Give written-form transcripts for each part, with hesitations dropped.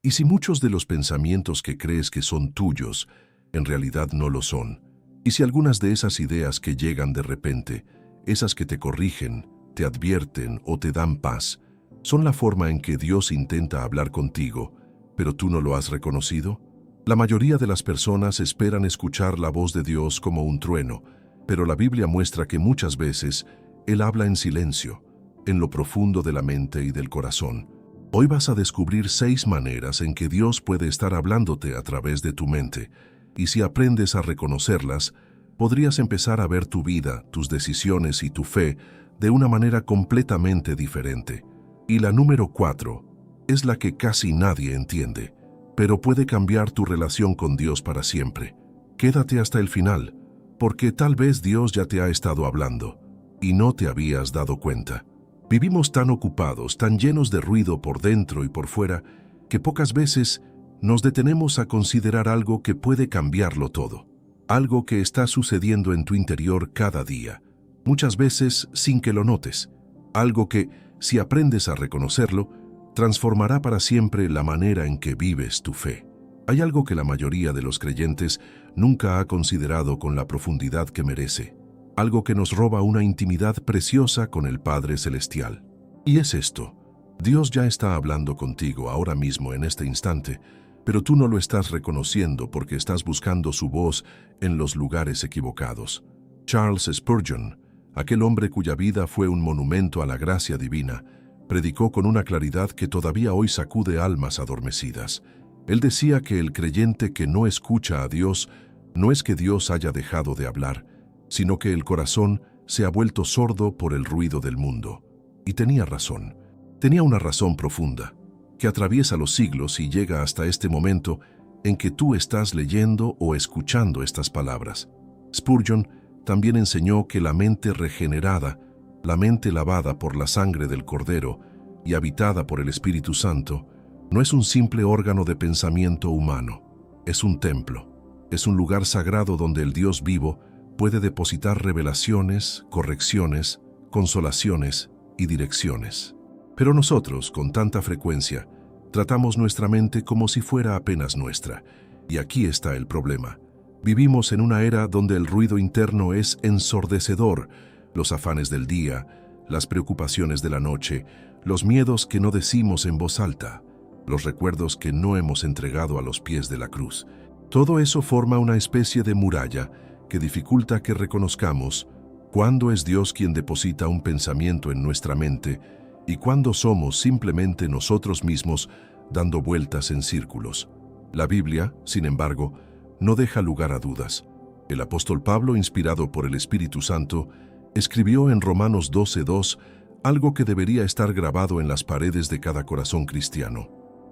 Y si muchos de los pensamientos que crees que son tuyos, en realidad no lo son, y si algunas de esas ideas que llegan de repente, esas que te corrigen, te advierten o te dan paz, son la forma en que Dios intenta hablar contigo, pero tú no lo has reconocido. La mayoría de las personas esperan escuchar la voz de Dios como un trueno, pero la Biblia muestra que muchas veces Él habla en silencio, en lo profundo de la mente y del corazón. Hoy vas a descubrir 6 maneras en que Dios puede estar hablándote a través de tu mente, y si aprendes a reconocerlas, podrías empezar a ver tu vida, tus decisiones y tu fe de una manera completamente diferente. Y la número 4 es la que casi nadie entiende, pero puede cambiar tu relación con Dios para siempre. Quédate hasta el final, porque tal vez Dios ya te ha estado hablando y no te habías dado cuenta. Vivimos tan ocupados, tan llenos de ruido por dentro y por fuera, que pocas veces nos detenemos a considerar algo que puede cambiarlo todo. Algo que está sucediendo en tu interior cada día, muchas veces sin que lo notes. Algo que, si aprendes a reconocerlo, transformará para siempre la manera en que vives tu fe. Hay algo que la mayoría de los creyentes nunca ha considerado con la profundidad que merece. Algo que nos roba una intimidad preciosa con el Padre Celestial. Y es esto: Dios ya está hablando contigo ahora mismo en este instante, pero tú no lo estás reconociendo porque estás buscando su voz en los lugares equivocados. Charles Spurgeon, aquel hombre cuya vida fue un monumento a la gracia divina, predicó con una claridad que todavía hoy sacude almas adormecidas. Él decía que el creyente que no escucha a Dios no es que Dios haya dejado de hablar, sino que el corazón se ha vuelto sordo por el ruido del mundo. Y tenía razón. Tenía una razón profunda, que atraviesa los siglos y llega hasta este momento en que tú estás leyendo o escuchando estas palabras. Spurgeon también enseñó que la mente regenerada, la mente lavada por la sangre del Cordero y habitada por el Espíritu Santo, no es un simple órgano de pensamiento humano, es un templo, es un lugar sagrado donde el Dios vivo puede depositar revelaciones, correcciones, consolaciones y direcciones. Pero nosotros, con tanta frecuencia, tratamos nuestra mente como si fuera apenas nuestra, y aquí está el problema. Vivimos en una era donde el ruido interno es ensordecedor, los afanes del día, las preocupaciones de la noche, los miedos que no decimos en voz alta, los recuerdos que no hemos entregado a los pies de la cruz. Todo eso forma una especie de muralla que dificulta que reconozcamos cuándo es Dios quien deposita un pensamiento en nuestra mente y cuándo somos simplemente nosotros mismos dando vueltas en círculos. La Biblia, sin embargo, no deja lugar a dudas. El apóstol Pablo, inspirado por el Espíritu Santo, escribió en Romanos 12:2 algo que debería estar grabado en las paredes de cada corazón cristiano.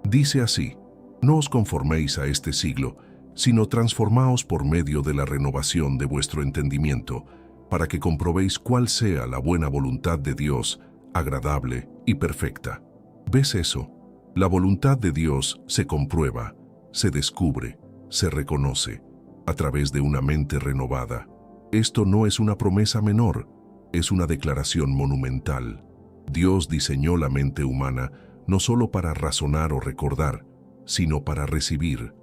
Dice así: no os conforméis a este siglo, sino transformaos por medio de la renovación de vuestro entendimiento, para que comprobéis cuál sea la buena voluntad de Dios, agradable y perfecta. ¿Ves eso? La voluntad de Dios se comprueba, se descubre, se reconoce, a través de una mente renovada. Esto no es una promesa menor, es una declaración monumental. Dios diseñó la mente humana no solo para razonar o recordar, sino para recibir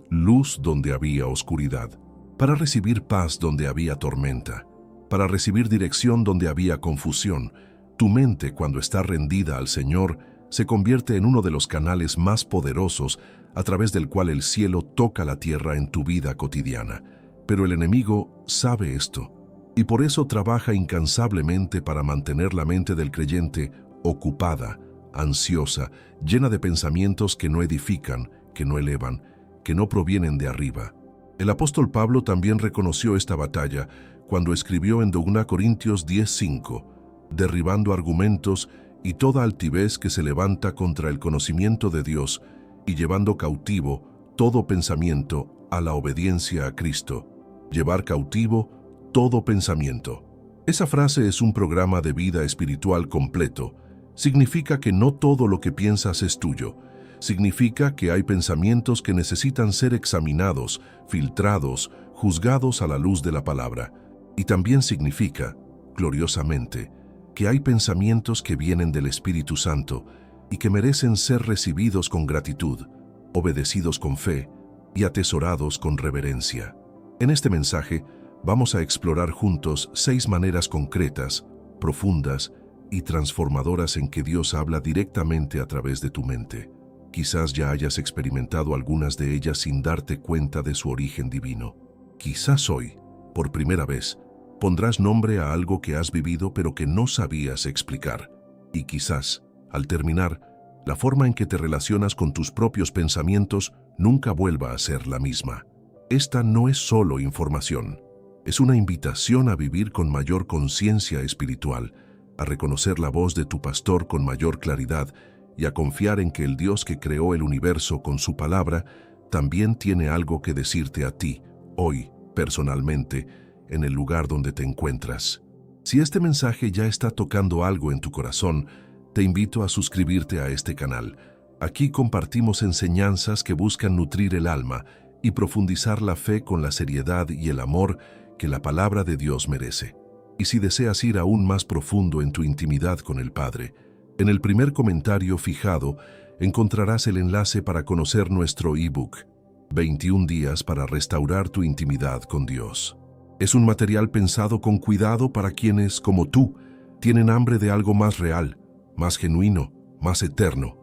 luz donde había oscuridad, para recibir paz donde había tormenta, para recibir dirección donde había confusión. Tu mente, cuando está rendida al Señor, se convierte en uno de los canales más poderosos a través del cual el cielo toca la tierra en tu vida cotidiana. Pero el enemigo sabe esto, y por eso trabaja incansablemente para mantener la mente del creyente ocupada, ansiosa, llena de pensamientos que no edifican, que no elevan, que no provienen de arriba. El apóstol Pablo también reconoció esta batalla cuando escribió en 2 Corintios 10:5, derribando argumentos y toda altivez que se levanta contra el conocimiento de Dios y llevando cautivo todo pensamiento a la obediencia a Cristo. Llevar cautivo todo pensamiento. Esa frase es un programa de vida espiritual completo. Significa que no todo lo que piensas es tuyo. Significa que hay pensamientos que necesitan ser examinados, filtrados, juzgados a la luz de la palabra. Y también significa, gloriosamente, que hay pensamientos que vienen del Espíritu Santo, y que merecen ser recibidos con gratitud, obedecidos con fe y atesorados con reverencia. En este mensaje vamos a explorar juntos 6 maneras concretas, profundas y transformadoras en que Dios habla directamente a través de tu mente. Quizás ya hayas experimentado algunas de ellas sin darte cuenta de su origen divino. Quizás hoy, por primera vez, pondrás nombre a algo que has vivido pero que no sabías explicar. Y quizás, al terminar, la forma en que te relacionas con tus propios pensamientos nunca vuelva a ser la misma. Esta no es solo información, es una invitación a vivir con mayor conciencia espiritual, a reconocer la voz de tu pastor con mayor claridad y a confiar en que el Dios que creó el universo con su palabra también tiene algo que decirte a ti, hoy, personalmente, en el lugar donde te encuentras. Si este mensaje ya está tocando algo en tu corazón, te invito a suscribirte a este canal. Aquí compartimos enseñanzas que buscan nutrir el alma y profundizar la fe con la seriedad y el amor que la palabra de Dios merece. Y si deseas ir aún más profundo en tu intimidad con el Padre, en el primer comentario fijado encontrarás el enlace para conocer nuestro ebook, 21 días para restaurar tu intimidad con Dios. Es un material pensado con cuidado para quienes, como tú, tienen hambre de algo más real, más genuino, más eterno.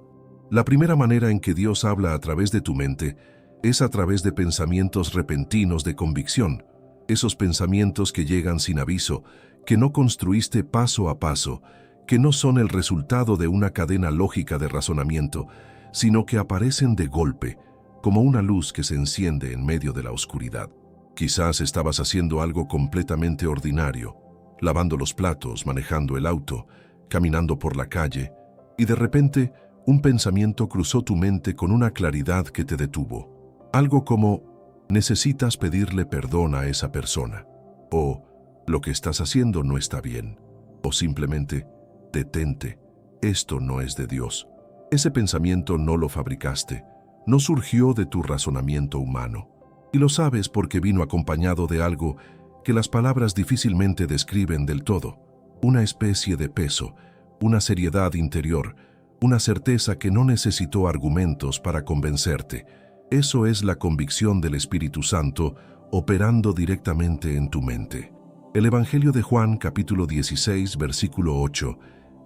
La primera manera en que Dios habla a través de tu mente es a través de pensamientos repentinos de convicción, esos pensamientos que llegan sin aviso, que no construiste paso a paso, que no son el resultado de una cadena lógica de razonamiento, sino que aparecen de golpe, como una luz que se enciende en medio de la oscuridad. Quizás estabas haciendo algo completamente ordinario, lavando los platos, manejando el auto, caminando por la calle, y de repente un pensamiento cruzó tu mente con una claridad que te detuvo. Algo como, necesitas pedirle perdón a esa persona, o lo que estás haciendo no está bien, o simplemente, detente, esto no es de Dios. Ese pensamiento no lo fabricaste, no surgió de tu razonamiento humano. Y lo sabes porque vino acompañado de algo que las palabras difícilmente describen del todo. Una especie de peso, una seriedad interior, una certeza que no necesitó argumentos para convencerte. Eso es la convicción del Espíritu Santo operando directamente en tu mente. El Evangelio de Juan, capítulo 16, versículo 8,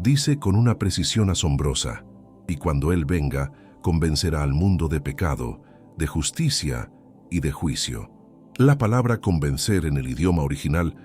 dice con una precisión asombrosa: y cuando Él venga, convencerá al mundo de pecado, de justicia y de juicio. La palabra convencer en el idioma original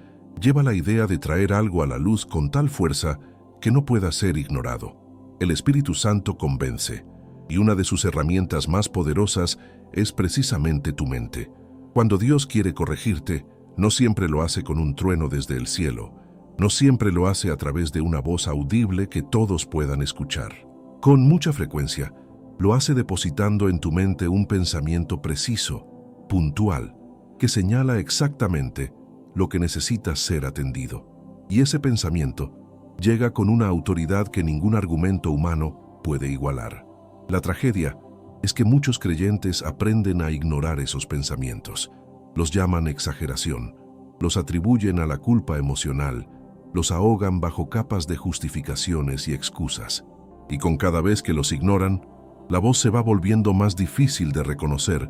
lleva la idea de traer algo a la luz con tal fuerza que no pueda ser ignorado. El Espíritu Santo convence, y una de sus herramientas más poderosas es precisamente tu mente. Cuando Dios quiere corregirte, no siempre lo hace con un trueno desde el cielo, no siempre lo hace a través de una voz audible que todos puedan escuchar. Con mucha frecuencia, lo hace depositando en tu mente un pensamiento preciso, puntual, que señala exactamente lo que necesita ser atendido. Y ese pensamiento llega con una autoridad que ningún argumento humano puede igualar. La tragedia es que muchos creyentes aprenden a ignorar esos pensamientos. Los llaman exageración, los atribuyen a la culpa emocional, los ahogan bajo capas de justificaciones y excusas. Y con cada vez que los ignoran, la voz se va volviendo más difícil de reconocer,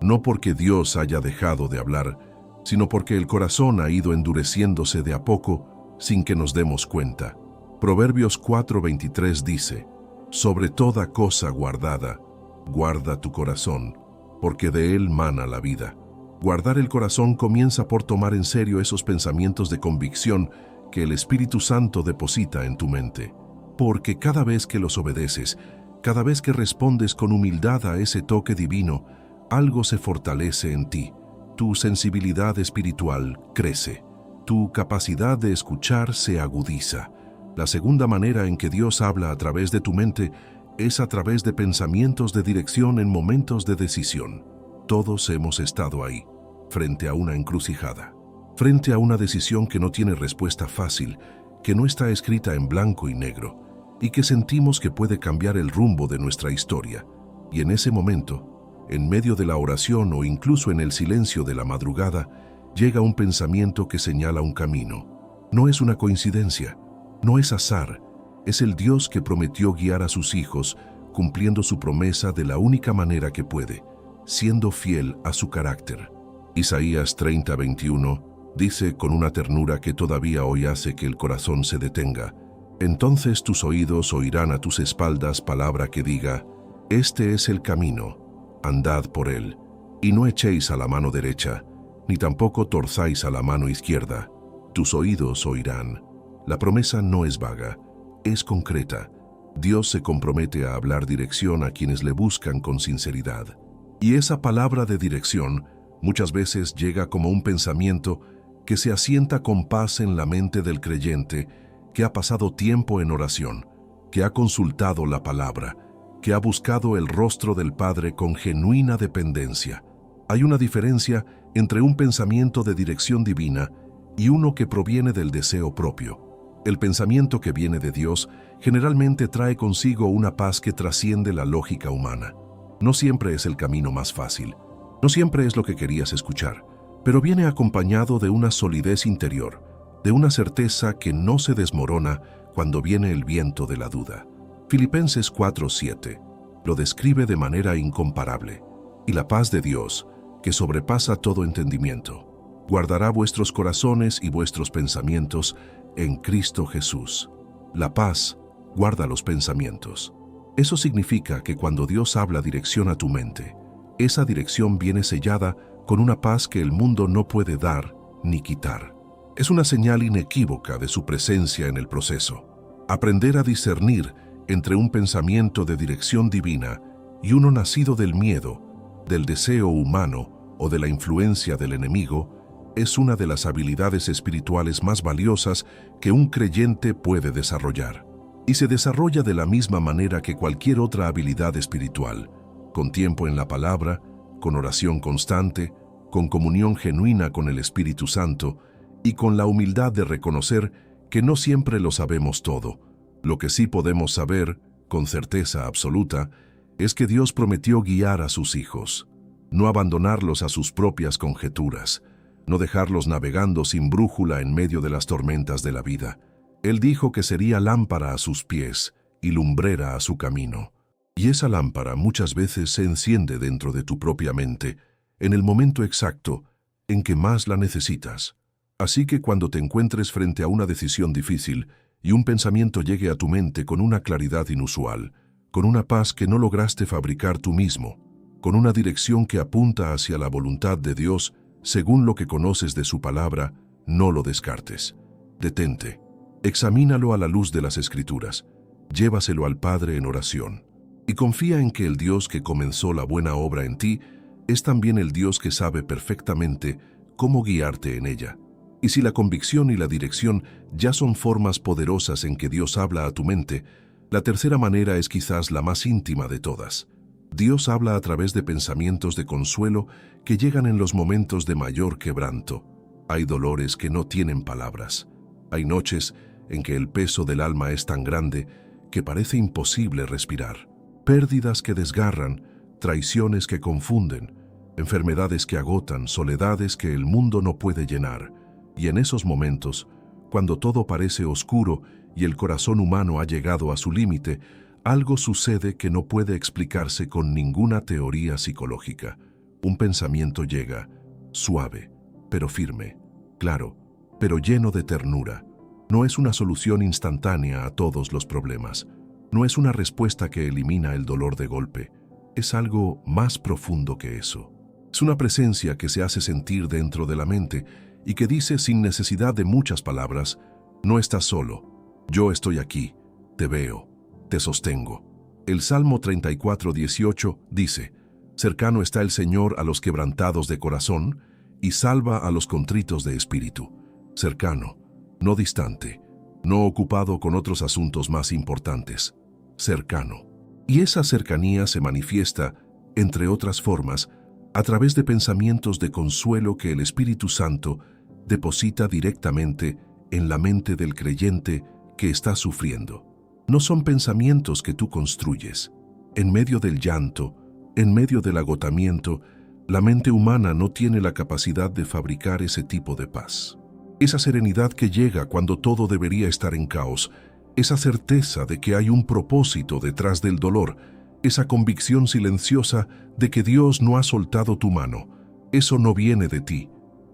no porque Dios haya dejado de hablar, sino porque el corazón ha ido endureciéndose de a poco sin que nos demos cuenta. Proverbios 4:23 dice: sobre toda cosa guardada, guarda tu corazón, porque de él mana la vida. Guardar el corazón comienza por tomar en serio esos pensamientos de convicción que el Espíritu Santo deposita en tu mente. Porque cada vez que los obedeces, cada vez que respondes con humildad a ese toque divino, algo se fortalece en ti. Tu sensibilidad espiritual crece. Tu capacidad de escuchar se agudiza. La segunda manera en que Dios habla a través de tu mente es a través de pensamientos de dirección en momentos de decisión. Todos hemos estado ahí, frente a una encrucijada, frente a una decisión que no tiene respuesta fácil, que no está escrita en blanco y negro, y que sentimos que puede cambiar el rumbo de nuestra historia. Y en ese momento, en medio de la oración o incluso en el silencio de la madrugada, llega un pensamiento que señala un camino. No es una coincidencia, no es azar, Es el Dios que prometió guiar a sus hijos, cumpliendo su promesa de la única manera que puede, siendo fiel a su carácter. Isaías 30:21 dice con una ternura que todavía hoy hace que el corazón se detenga: entonces tus oídos oirán a tus espaldas palabra que diga, este es el camino, andad por él, y no echéis a la mano derecha, ni tampoco torzáis a la mano izquierda. Tus oídos oirán. La promesa no es vaga, es concreta. Dios se compromete a hablar dirección a quienes le buscan con sinceridad. Y esa palabra de dirección muchas veces llega como un pensamiento que se asienta con paz en la mente del creyente que ha pasado tiempo en oración, que ha consultado la palabra, que ha buscado el rostro del Padre con genuina dependencia. Hay una diferencia entre un pensamiento de dirección divina y uno que proviene del deseo propio. El pensamiento que viene de Dios generalmente trae consigo una paz que trasciende la lógica humana. No siempre es el camino más fácil, no siempre es lo que querías escuchar, pero viene acompañado de una solidez interior, de una certeza que no se desmorona cuando viene el viento de la duda. Filipenses 4:7 lo describe de manera incomparable. Y la paz de Dios, que sobrepasa todo entendimiento, guardará vuestros corazones y vuestros pensamientos en Cristo Jesús. La paz guarda los pensamientos. Eso significa que cuando Dios habla dirección a tu mente, esa dirección viene sellada con una paz que el mundo no puede dar ni quitar. Es una señal inequívoca de su presencia en el proceso. Aprender a discernir entre un pensamiento de dirección divina y uno nacido del miedo, del deseo humano o de la influencia del enemigo es una de las habilidades espirituales más valiosas que un creyente puede desarrollar. Y se desarrolla de la misma manera que cualquier otra habilidad espiritual, con tiempo en la palabra, con oración constante, con comunión genuina con el Espíritu Santo y con la humildad de reconocer que no siempre lo sabemos todo. Lo que sí podemos saber, con certeza absoluta, es que Dios prometió guiar a sus hijos, no abandonarlos a sus propias conjeturas, no dejarlos navegando sin brújula en medio de las tormentas de la vida. Él dijo que sería lámpara a sus pies y lumbrera a su camino. Y esa lámpara muchas veces se enciende dentro de tu propia mente, en el momento exacto en que más la necesitas. Así que cuando te encuentres frente a una decisión difícil y un pensamiento llegue a tu mente con una claridad inusual, con una paz que no lograste fabricar tú mismo, con una dirección que apunta hacia la voluntad de Dios según lo que conoces de su palabra, no lo descartes. Detente, examínalo a la luz de las Escrituras, llévaselo al Padre en oración y confía en que el Dios que comenzó la buena obra en ti es también el Dios que sabe perfectamente cómo guiarte en ella. Y si la convicción y la dirección ya son formas poderosas en que Dios habla a tu mente, la tercera manera es quizás la más íntima de todas. Dios habla a través de pensamientos de consuelo que llegan en los momentos de mayor quebranto. Hay dolores que no tienen palabras. Hay noches en que el peso del alma es tan grande que parece imposible respirar. Pérdidas que desgarran, traiciones que confunden, enfermedades que agotan, soledades que el mundo no puede llenar. Y en esos momentos, cuando todo parece oscuro y el corazón humano ha llegado a su límite, algo sucede que no puede explicarse con ninguna teoría psicológica. Un pensamiento llega, suave, pero firme, claro, pero lleno de ternura. No es una solución instantánea a todos los problemas. No es una respuesta que elimina el dolor de golpe. Es algo más profundo que eso. Es una presencia que se hace sentir dentro de la mente y que dice sin necesidad de muchas palabras, no estás solo, yo estoy aquí, te veo, te sostengo. El Salmo 34:18 dice, cercano está el Señor a los quebrantados de corazón y salva a los contritos de espíritu. Cercano, no distante, no ocupado con otros asuntos más importantes, cercano. Y esa cercanía se manifiesta, entre otras formas, a través de pensamientos de consuelo que el Espíritu Santo deposita directamente en la mente del creyente que está sufriendo. No son pensamientos que tú construyes. En medio del llanto, en medio del agotamiento, la mente humana no tiene la capacidad de fabricar ese tipo de paz. Esa serenidad que llega cuando todo debería estar en caos esa certeza de que hay un propósito detrás del dolor, esa convicción silenciosa de que Dios no ha soltado tu mano. Eso no viene de ti,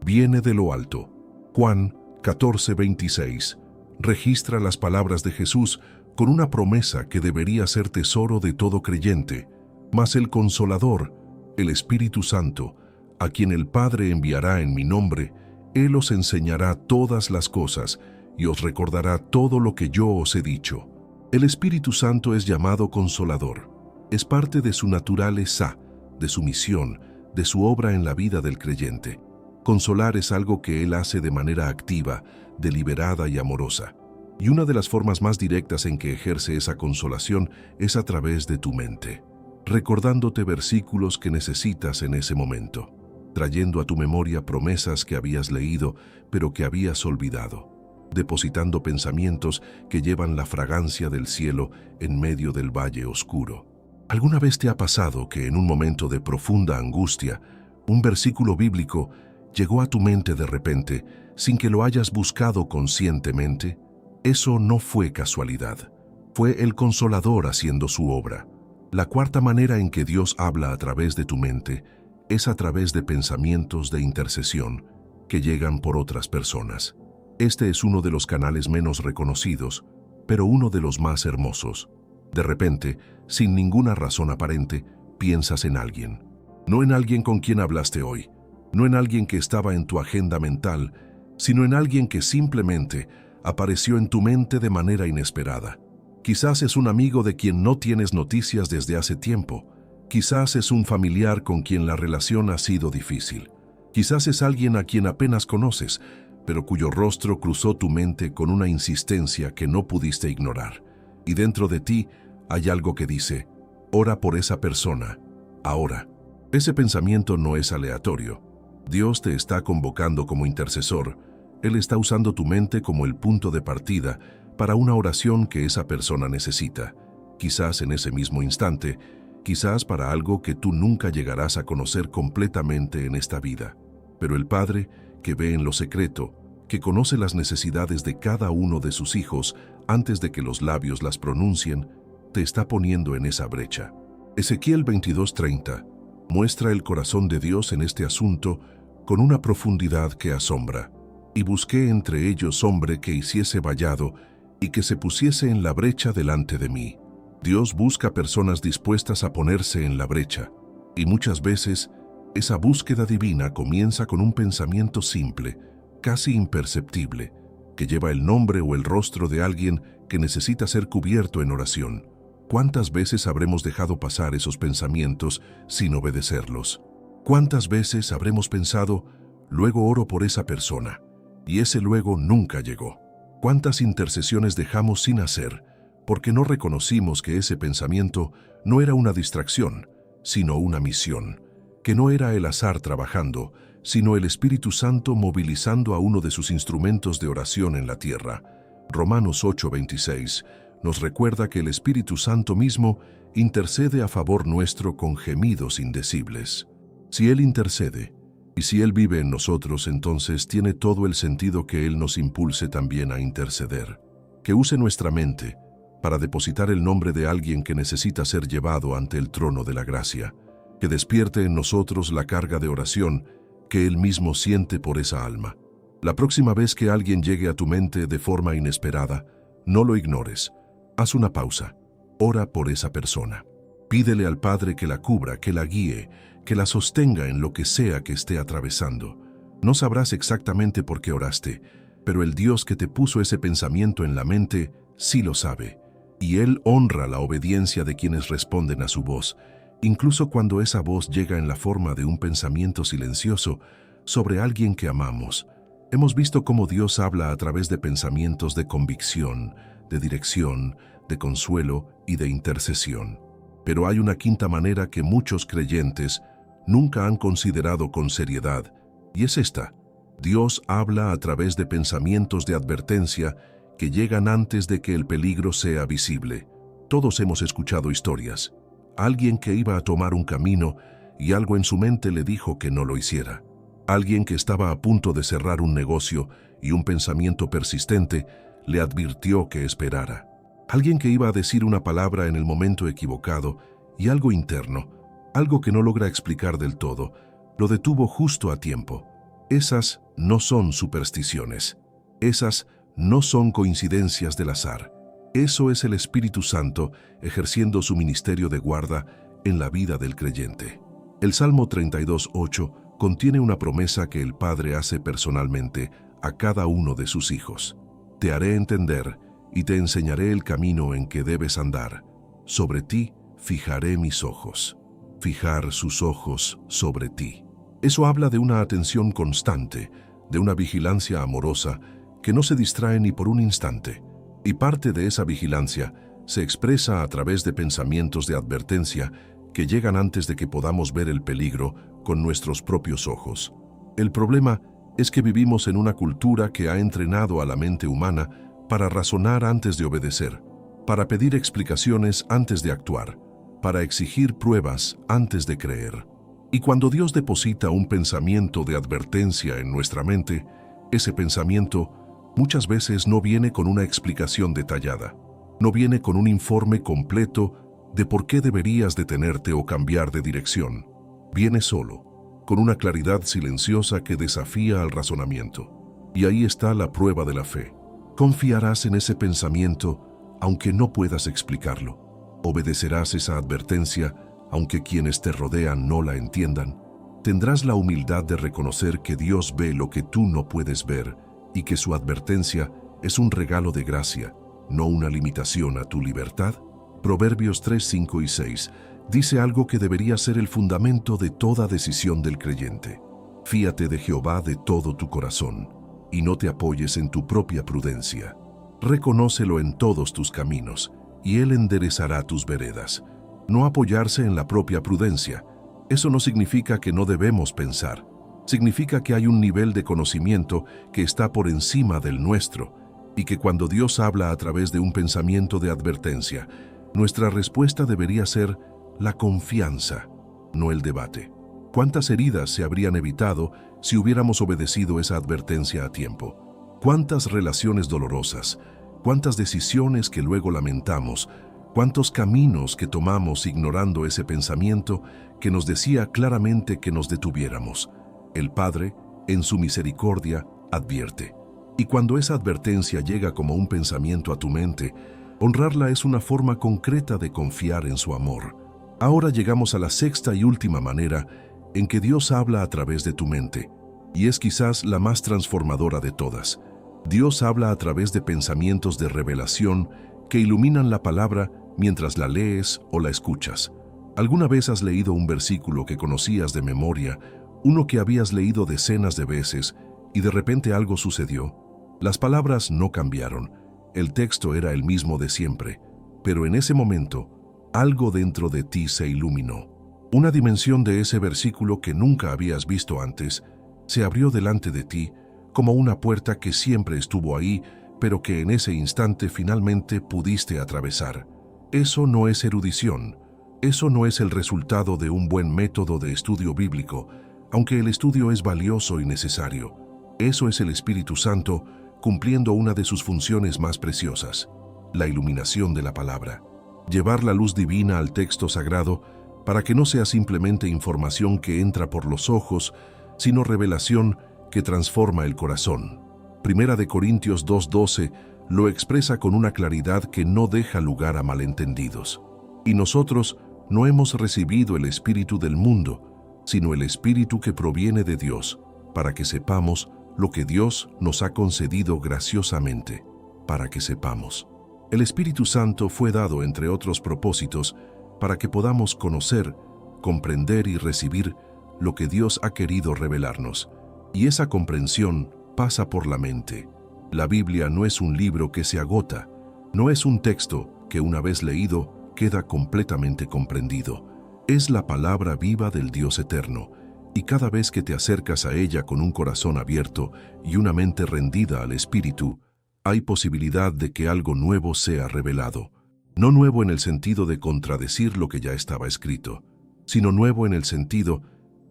viene de lo alto. Juan 14:26 registra las palabras de Jesús con una promesa que debería ser tesoro de todo creyente. Mas el Consolador, el Espíritu Santo, a quien el Padre enviará en mi nombre, Él os enseñará todas las cosas y os recordará todo lo que yo os he dicho. El Espíritu Santo es llamado Consolador. Es parte de su naturaleza, de su misión, de su obra en la vida del creyente. Consolar es algo que Él hace de manera activa, deliberada y amorosa. Y una de las formas más directas en que ejerce esa consolación es a través de tu mente, recordándote versículos que necesitas en ese momento, trayendo a tu memoria promesas que habías leído pero que habías olvidado, depositando pensamientos que llevan la fragancia del cielo en medio del valle oscuro. ¿Alguna vez te ha pasado que en un momento de profunda angustia, un versículo bíblico llegó a tu mente de repente sin que lo hayas buscado conscientemente? Eso no fue casualidad. Fue el Consolador haciendo su obra. La cuarta manera en que Dios habla a través de tu mente es a través de pensamientos de intercesión que llegan por otras personas. Este es uno de los canales menos reconocidos, pero uno de los más hermosos. De repente, sin ninguna razón aparente, piensas en alguien. No en alguien con quien hablaste hoy, no en alguien que estaba en tu agenda mental, sino en alguien que simplemente apareció en tu mente de manera inesperada. Quizás es un amigo de quien no tienes noticias desde hace tiempo. Quizás es un familiar con quien la relación ha sido difícil. Quizás es alguien a quien apenas conoces, pero cuyo rostro cruzó tu mente con una insistencia que no pudiste ignorar. Y dentro de ti hay algo que dice, ora por esa persona, ahora. Ese pensamiento no es aleatorio. Dios te está convocando como intercesor. Él está usando tu mente como el punto de partida para una oración que esa persona necesita. Quizás en ese mismo instante, quizás para algo que tú nunca llegarás a conocer completamente en esta vida. Pero el Padre, que ve en lo secreto, que conoce las necesidades de cada uno de sus hijos antes de que los labios las pronuncien, te está poniendo en esa brecha. Ezequiel 22:30 muestra el corazón de Dios en este asunto con una profundidad que asombra. Y busqué entre ellos hombre que hiciese vallado y que se pusiese en la brecha delante de mí. Dios busca personas dispuestas a ponerse en la brecha, y muchas veces esa búsqueda divina comienza con un pensamiento simple, casi imperceptible, que lleva el nombre o el rostro de alguien que necesita ser cubierto en oración. ¿Cuántas veces habremos dejado pasar esos pensamientos sin obedecerlos? ¿Cuántas veces habremos pensado, luego oro por esa persona? Y ese luego nunca llegó. ¿Cuántas intercesiones dejamos sin hacer porque no reconocimos que ese pensamiento no era una distracción, sino una misión? Que no era el azar trabajando, sino el Espíritu Santo movilizando a uno de sus instrumentos de oración en la tierra. Romanos 8:26 nos recuerda que el Espíritu Santo mismo intercede a favor nuestro con gemidos indecibles. Si Él intercede, y si Él vive en nosotros, entonces tiene todo el sentido que Él nos impulse también a interceder. Que use nuestra mente para depositar el nombre de alguien que necesita ser llevado ante el trono de la gracia. Que despierte en nosotros la carga de oración que Él mismo siente por esa alma. La próxima vez que alguien llegue a tu mente de forma inesperada, no lo ignores. Haz una pausa. Ora por esa persona. Pídele al Padre que la cubra, que la guíe, que la sostenga en lo que sea que esté atravesando. No sabrás exactamente por qué oraste, pero el Dios que te puso ese pensamiento en la mente sí lo sabe, y Él honra la obediencia de quienes responden a su voz, incluso cuando esa voz llega en la forma de un pensamiento silencioso sobre alguien que amamos. Hemos visto cómo Dios habla a través de pensamientos de convicción, de dirección, de consuelo y de intercesión. Pero hay una quinta manera que muchos creyentes nunca han considerado con seriedad, y es esta. Dios habla a través de pensamientos de advertencia que llegan antes de que el peligro sea visible. Todos hemos escuchado historias. Alguien que iba a tomar un camino y algo en su mente le dijo que no lo hiciera. Alguien que estaba a punto de cerrar un negocio y un pensamiento persistente le advirtió que esperara. Alguien que iba a decir una palabra en el momento equivocado y algo interno, algo que no logra explicar del todo, lo detuvo justo a tiempo. Esas no son supersticiones. Esas no son coincidencias del azar. Eso es el Espíritu Santo ejerciendo su ministerio de guarda en la vida del creyente. El Salmo 32:8 contiene una promesa que el Padre hace personalmente a cada uno de sus hijos. Te haré entender y te enseñaré el camino en que debes andar. Sobre ti fijaré mis ojos. Fijar sus ojos sobre ti. Eso habla de una atención constante, de una vigilancia amorosa que no se distrae ni por un instante. Y parte de esa vigilancia se expresa a través de pensamientos de advertencia que llegan antes de que podamos ver el peligro con nuestros propios ojos. El problema es que vivimos en una cultura que ha entrenado a la mente humana para razonar antes de obedecer, para pedir explicaciones antes de actuar, para exigir pruebas antes de creer. Y cuando Dios deposita un pensamiento de advertencia en nuestra mente, ese pensamiento muchas veces no viene con una explicación detallada, no viene con un informe completo de por qué deberías detenerte o cambiar de dirección. Viene solo, con una claridad silenciosa que desafía al razonamiento. Y ahí está la prueba de la fe. Confiarás en ese pensamiento aunque no puedas explicarlo. Obedecerás esa advertencia aunque quienes te rodean no la entiendan. Tendrás la humildad de reconocer que Dios ve lo que tú no puedes ver y que su advertencia es un regalo de gracia, no una limitación a tu libertad. Proverbios 3, 5 y 6 dice algo que debería ser el fundamento de toda decisión del creyente. Fíate de Jehová de todo tu corazón, y no te apoyes en tu propia prudencia. Reconócelo en todos tus caminos, y Él enderezará tus veredas. No apoyarse en la propia prudencia. Eso no significa que no debemos pensar. Significa que hay un nivel de conocimiento que está por encima del nuestro, y que cuando Dios habla a través de un pensamiento de advertencia, nuestra respuesta debería ser la confianza, no el debate. ¿Cuántas heridas se habrían evitado si hubiéramos obedecido esa advertencia a tiempo? ¿Cuántas relaciones dolorosas? ¿Cuántas decisiones que luego lamentamos? ¿Cuántos caminos que tomamos ignorando ese pensamiento que nos decía claramente que nos detuviéramos? El Padre, en su misericordia, advierte. Y cuando esa advertencia llega como un pensamiento a tu mente, honrarla es una forma concreta de confiar en su amor. Ahora llegamos a la sexta y última manera en que Dios habla a través de tu mente, y es quizás la más transformadora de todas. Dios habla a través de pensamientos de revelación que iluminan la palabra mientras la lees o la escuchas. ¿Alguna vez has leído un versículo que conocías de memoria, uno que habías leído decenas de veces, y de repente algo sucedió? Las palabras no cambiaron, el texto era el mismo de siempre, pero en ese momento, algo dentro de ti se iluminó. Una dimensión de ese versículo que nunca habías visto antes se abrió delante de ti como una puerta que siempre estuvo ahí, pero que en ese instante finalmente pudiste atravesar. Eso no es erudición, eso no es el resultado de un buen método de estudio bíblico, aunque el estudio es valioso y necesario. Eso es el Espíritu Santo cumpliendo una de sus funciones más preciosas, la iluminación de la palabra. Llevar la luz divina al texto sagrado para que no sea simplemente información que entra por los ojos, sino revelación que transforma el corazón. Primera de Corintios 2:12 lo expresa con una claridad que no deja lugar a malentendidos. Y nosotros no hemos recibido el espíritu del mundo, sino el espíritu que proviene de Dios, para que sepamos lo que Dios nos ha concedido graciosamente, para que sepamos. El Espíritu Santo fue dado, entre otros propósitos, para que podamos conocer, comprender y recibir lo que Dios ha querido revelarnos. Y esa comprensión pasa por la mente. La Biblia no es un libro que se agota, no es un texto que una vez leído queda completamente comprendido. Es la palabra viva del Dios eterno, y cada vez que te acercas a ella con un corazón abierto y una mente rendida al Espíritu, hay posibilidad de que algo nuevo sea revelado. No nuevo en el sentido de contradecir lo que ya estaba escrito, sino nuevo en el sentido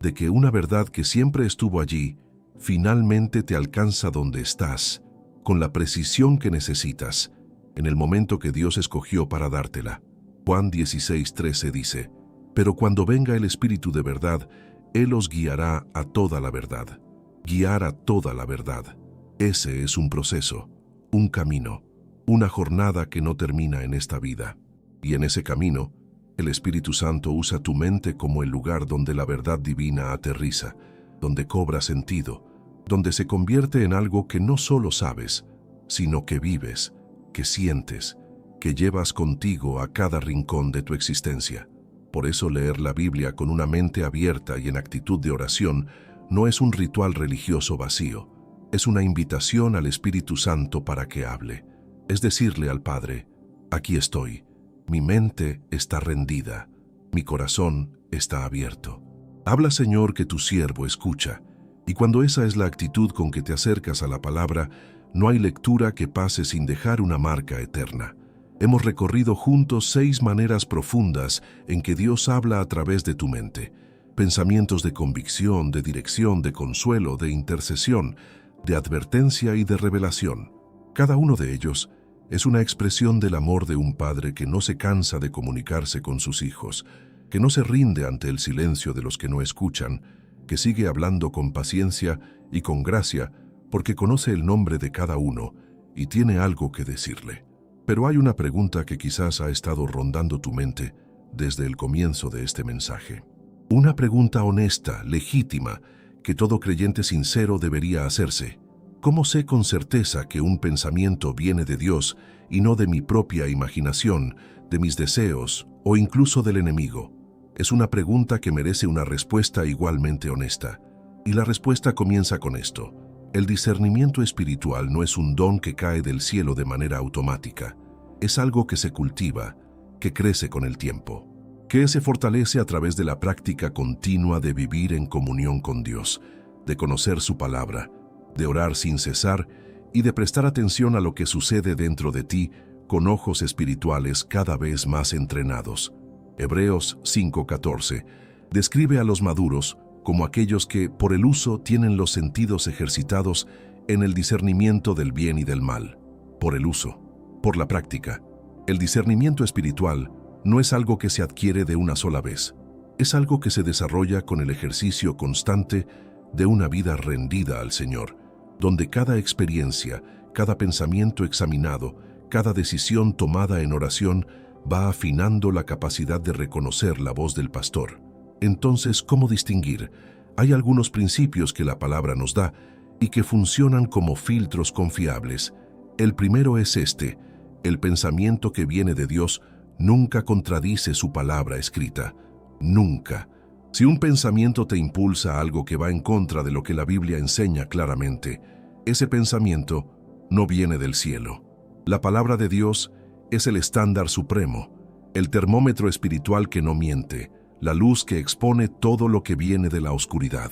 de que una verdad que siempre estuvo allí, finalmente te alcanza donde estás, con la precisión que necesitas, en el momento que Dios escogió para dártela. Juan 16:13 dice, «Pero cuando venga el Espíritu de verdad, Él os guiará a toda la verdad». Guiar a toda la verdad. Ese es un proceso, un camino, una jornada que no termina en esta vida. Y en ese camino, el Espíritu Santo usa tu mente como el lugar donde la verdad divina aterriza, donde cobra sentido, donde se convierte en algo que no solo sabes, sino que vives, que sientes, que llevas contigo a cada rincón de tu existencia. Por eso leer la Biblia con una mente abierta y en actitud de oración no es un ritual religioso vacío, es una invitación al Espíritu Santo para que hable. Es decirle al Padre, aquí estoy, mi mente está rendida, mi corazón está abierto. Habla, Señor, que tu siervo escucha, y cuando esa es la actitud con que te acercas a la palabra, no hay lectura que pase sin dejar una marca eterna. Hemos recorrido juntos 6 maneras profundas en que Dios habla a través de tu mente. Pensamientos de convicción, de dirección, de consuelo, de intercesión, de advertencia y de revelación. Cada uno de ellos es una expresión del amor de un padre que no se cansa de comunicarse con sus hijos, que no se rinde ante el silencio de los que no escuchan, que sigue hablando con paciencia y con gracia porque conoce el nombre de cada uno y tiene algo que decirle. Pero hay una pregunta que quizás ha estado rondando tu mente desde el comienzo de este mensaje. Una pregunta honesta, legítima, que todo creyente sincero debería hacerse. ¿Cómo sé con certeza que un pensamiento viene de Dios y no de mi propia imaginación, de mis deseos o incluso del enemigo? Es una pregunta que merece una respuesta igualmente honesta. Y la respuesta comienza con esto. El discernimiento espiritual no es un don que cae del cielo de manera automática. Es algo que se cultiva, que crece con el tiempo, que se fortalece a través de la práctica continua de vivir en comunión con Dios, de conocer su palabra, de orar sin cesar y de prestar atención a lo que sucede dentro de ti con ojos espirituales cada vez más entrenados. Hebreos 5:14 describe a los maduros como aquellos que, por el uso, tienen los sentidos ejercitados en el discernimiento del bien y del mal. Por el uso, por la práctica. El discernimiento espiritual no es algo que se adquiere de una sola vez. Es algo que se desarrolla con el ejercicio constante de una vida rendida al Señor, donde cada experiencia, cada pensamiento examinado, cada decisión tomada en oración va afinando la capacidad de reconocer la voz del pastor. Entonces, ¿cómo distinguir? Hay algunos principios que la palabra nos da y que funcionan como filtros confiables. El primero es este: el pensamiento que viene de Dios nunca contradice su palabra escrita. Nunca. Si un pensamiento te impulsa a algo que va en contra de lo que la Biblia enseña claramente, ese pensamiento no viene del cielo. La palabra de Dios es el estándar supremo, el termómetro espiritual que no miente, la luz que expone todo lo que viene de la oscuridad.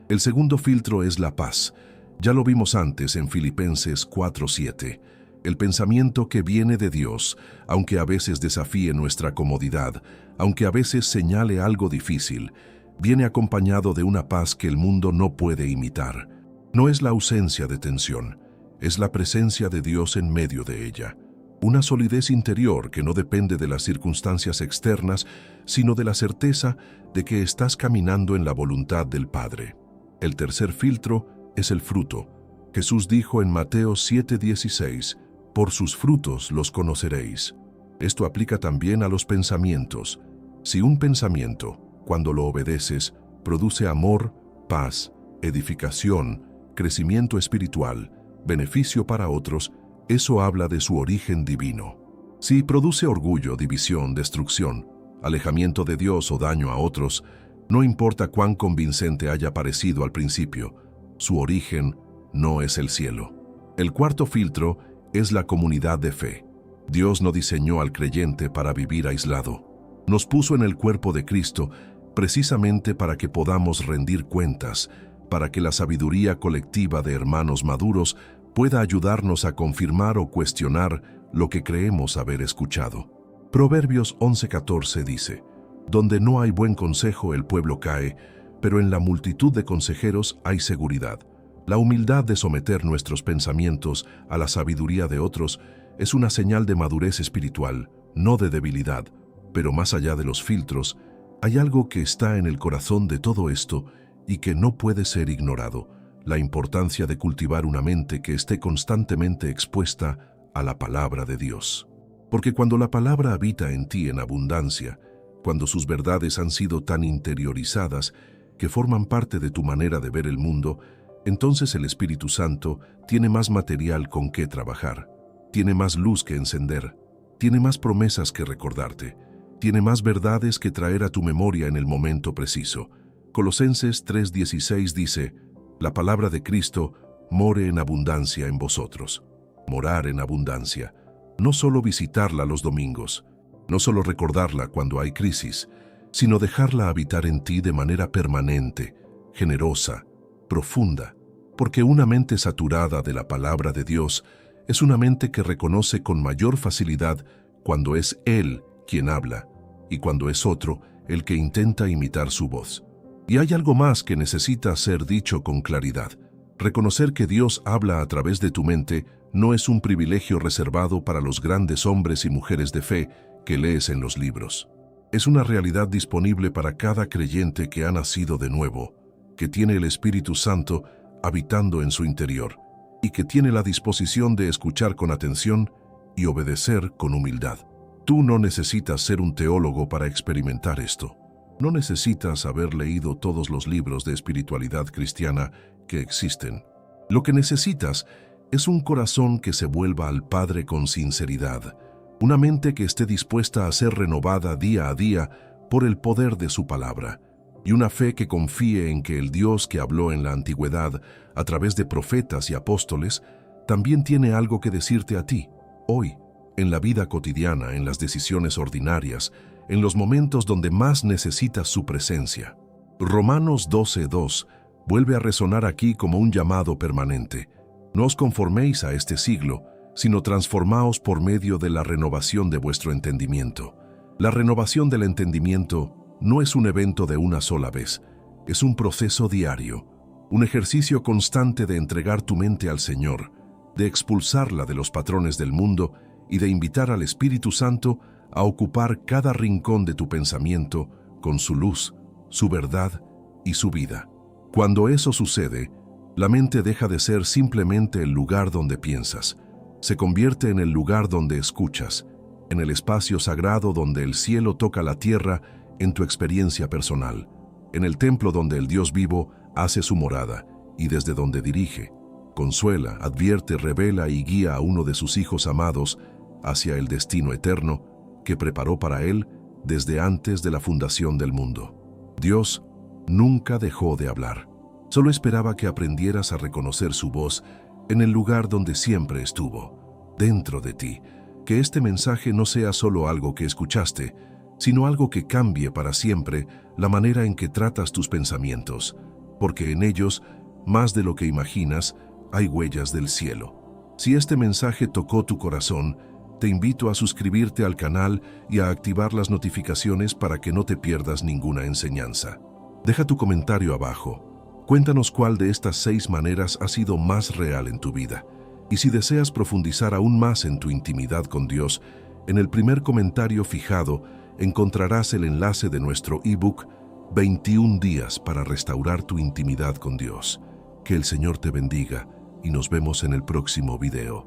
El segundo filtro es la paz. Ya lo vimos antes en Filipenses 4:7. El pensamiento que viene de Dios, aunque a veces desafíe nuestra comodidad, aunque a veces señale algo difícil, viene acompañado de una paz que el mundo no puede imitar. No es la ausencia de tensión, es la presencia de Dios en medio de ella. Una solidez interior que no depende de las circunstancias externas, sino de la certeza de que estás caminando en la voluntad del Padre. El tercer filtro es el fruto. Jesús dijo en Mateo 7:16, «Por sus frutos los conoceréis». Esto aplica también a los pensamientos. Si un pensamiento, cuando lo obedeces, produce amor, paz, edificación, crecimiento espiritual, beneficio para otros, eso habla de su origen divino. Si produce orgullo, división, destrucción, alejamiento de Dios o daño a otros, no importa cuán convincente haya parecido al principio, su origen no es el cielo. El cuarto filtro es la comunidad de fe. Dios no diseñó al creyente para vivir aislado. Nos puso en el cuerpo de Cristo precisamente para que podamos rendir cuentas, para que la sabiduría colectiva de hermanos maduros pueda ayudarnos a confirmar o cuestionar lo que creemos haber escuchado. Proverbios 11:14 dice, «Donde no hay buen consejo el pueblo cae, pero en la multitud de consejeros hay seguridad». La humildad de someter nuestros pensamientos a la sabiduría de otros es una señal de madurez espiritual, no de debilidad. Pero más allá de los filtros, hay algo que está en el corazón de todo esto y que no puede ser ignorado: la importancia de cultivar una mente que esté constantemente expuesta a la palabra de Dios. Porque cuando la palabra habita en ti en abundancia, cuando sus verdades han sido tan interiorizadas que forman parte de tu manera de ver el mundo, entonces el Espíritu Santo tiene más material con que trabajar, tiene más luz que encender, tiene más promesas que recordarte, tiene más verdades que traer a tu memoria en el momento preciso. Colosenses 3:16 dice: la palabra de Cristo more en abundancia en vosotros. Morar en abundancia. No solo visitarla los domingos, no solo recordarla cuando hay crisis, sino dejarla habitar en ti de manera permanente, generosa, profunda. Porque una mente saturada de la palabra de Dios es una mente que reconoce con mayor facilidad cuando es Él quien habla y cuando es otro el que intenta imitar su voz. Y hay algo más que necesita ser dicho con claridad. Reconocer que Dios habla a través de tu mente no es un privilegio reservado para los grandes hombres y mujeres de fe que lees en los libros. Es una realidad disponible para cada creyente que ha nacido de nuevo, que tiene el Espíritu Santo habitando en su interior y que tiene la disposición de escuchar con atención y obedecer con humildad. Tú no necesitas ser un teólogo para experimentar esto. No necesitas haber leído todos los libros de espiritualidad cristiana que existen. Lo que necesitas es un corazón que se vuelva al Padre con sinceridad, una mente que esté dispuesta a ser renovada día a día por el poder de su palabra, y una fe que confíe en que el Dios que habló en la antigüedad a través de profetas y apóstoles también tiene algo que decirte a ti, hoy, en la vida cotidiana, en las decisiones ordinarias, en los momentos donde más necesitas su presencia. Romanos 12:2 vuelve a resonar aquí como un llamado permanente. No os conforméis a este siglo, sino transformaos por medio de la renovación de vuestro entendimiento. La renovación del entendimiento no es un evento de una sola vez, es un proceso diario, un ejercicio constante de entregar tu mente al Señor, de expulsarla de los patrones del mundo y de invitar al Espíritu Santo a ocupar cada rincón de tu pensamiento con su luz, su verdad y su vida. Cuando eso sucede, la mente deja de ser simplemente el lugar donde piensas, se convierte en el lugar donde escuchas, en el espacio sagrado donde el cielo toca la tierra en tu experiencia personal, en el templo donde el Dios vivo hace su morada y desde donde dirige, consuela, advierte, revela y guía a uno de sus hijos amados hacia el destino eterno que preparó para él desde antes de la fundación del mundo. Dios nunca dejó de hablar. Solo esperaba que aprendieras a reconocer su voz en el lugar donde siempre estuvo, dentro de ti. Que este mensaje no sea solo algo que escuchaste, sino algo que cambie para siempre la manera en que tratas tus pensamientos, porque en ellos, más de lo que imaginas, hay huellas del cielo. Si este mensaje tocó tu corazón, te invito a suscribirte al canal y a activar las notificaciones para que no te pierdas ninguna enseñanza. Deja tu comentario abajo. Cuéntanos cuál de estas 6 maneras ha sido más real en tu vida. Y si deseas profundizar aún más en tu intimidad con Dios, en el primer comentario fijado encontrarás el enlace de nuestro ebook 21 días para restaurar tu intimidad con Dios. Que el Señor te bendiga y nos vemos en el próximo video.